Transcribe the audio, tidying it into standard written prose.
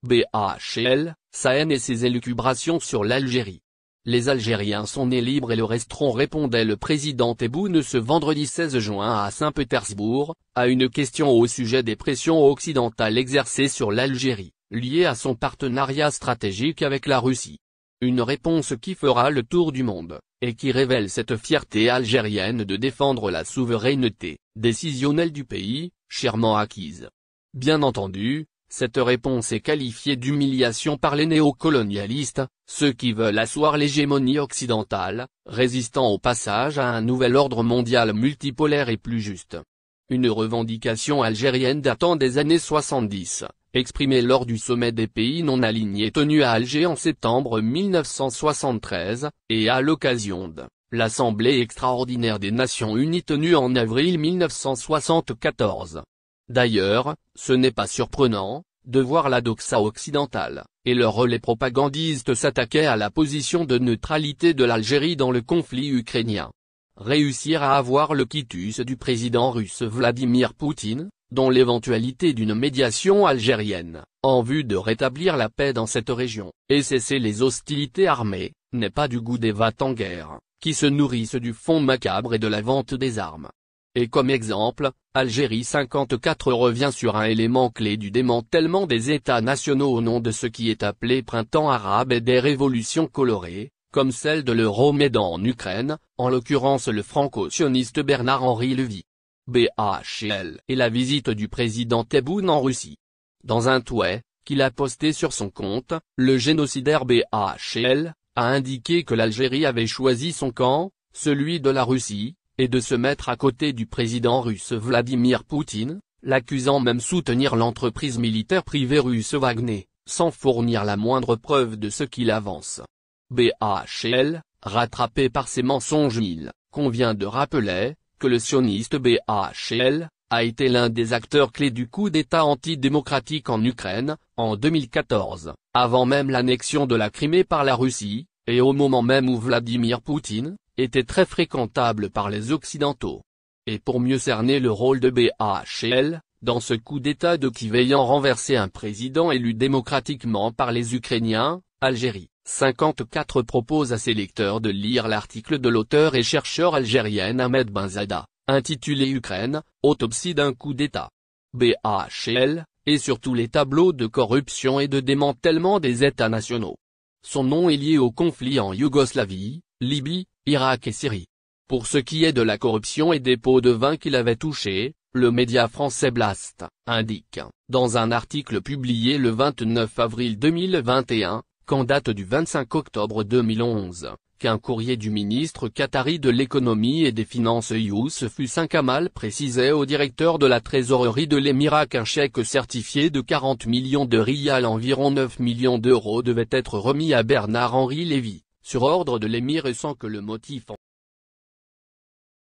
BHL, sa haine et ses élucubrations sur l'Algérie. Les Algériens sont nés libres et le resteront, répondait le président Tebboune ce vendredi 16 juin à Saint-Pétersbourg, à une question au sujet des pressions occidentales exercées sur l'Algérie, liées à son partenariat stratégique avec la Russie. Une réponse qui fera le tour du monde, et qui révèle cette fierté algérienne de défendre la souveraineté décisionnelle du pays, chèrement acquise. Bien entendu, cette réponse est qualifiée d'humiliation par les néocolonialistes, ceux qui veulent asseoir l'hégémonie occidentale, résistant au passage à un nouvel ordre mondial multipolaire et plus juste. Une revendication algérienne datant des années 70, exprimée lors du sommet des pays non alignés tenu à Alger en septembre 1973, et à l'occasion de l'Assemblée extraordinaire des Nations Unies tenue en avril 1974. D'ailleurs, ce n'est pas surprenant, de voir la doxa occidentale, et le relais propagandiste s'attaquer à la position de neutralité de l'Algérie dans le conflit ukrainien. Réussir à avoir le quitus du président russe Vladimir Poutine, dont l'éventualité d'une médiation algérienne, en vue de rétablir la paix dans cette région, et cesser les hostilités armées, n'est pas du goût des va-t-en-guerre, qui se nourrissent du fonds macabre et de la vente des armes. Et comme exemple, Algérie 54 revient sur un élément clé du démantèlement des États nationaux au nom de ce qui est appelé printemps arabe et des révolutions colorées, comme celle de l'Euromaidan en Ukraine, en l'occurrence le franco-sioniste Bernard-Henri Lévy. BHL et la visite du président Tebboune en Russie. Dans un tweet, qu'il a posté sur son compte, le génocidaire BHL a indiqué que l'Algérie avait choisi son camp, celui de la Russie, et de se mettre à côté du président russe Vladimir Poutine, l'accusant même soutenir l'entreprise militaire privée russe Wagner, sans fournir la moindre preuve de ce qu'il avance. BHL, rattrapé par ses mensonges, il convient de rappeler que le sioniste BHL a été l'un des acteurs clés du coup d'État antidémocratique en Ukraine, en 2014, avant même l'annexion de la Crimée par la Russie, et au moment même où Vladimir Poutine était très fréquentable par les Occidentaux. Et pour mieux cerner le rôle de BHL, dans ce coup d'État de Kiev ayant renversé un président élu démocratiquement par les Ukrainiens, Algérie 54 propose à ses lecteurs de lire l'article de l'auteur et chercheur algérienne Ahmed Benzada, intitulé Ukraine, autopsie d'un coup d'État. BHL, et surtout les tableaux de corruption et de démantèlement des États nationaux. Son nom est lié au conflit en Yougoslavie, Libye, Irak et Syrie. Pour ce qui est de la corruption et des pots de vin qu'il avait touchés, le média français Blast indique, dans un article publié le 29 avril 2021, qu'en date du 25 octobre 2011, qu'un courrier du ministre qatari de l'économie et des finances Youssef Hussein Kamal précisait au directeur de la trésorerie de l'émirat qu'un chèque certifié de 40 millions de rials, environ 9 millions d'euros, devait être remis à Bernard-Henri Lévy, sur ordre de l'émir et sans que le motif en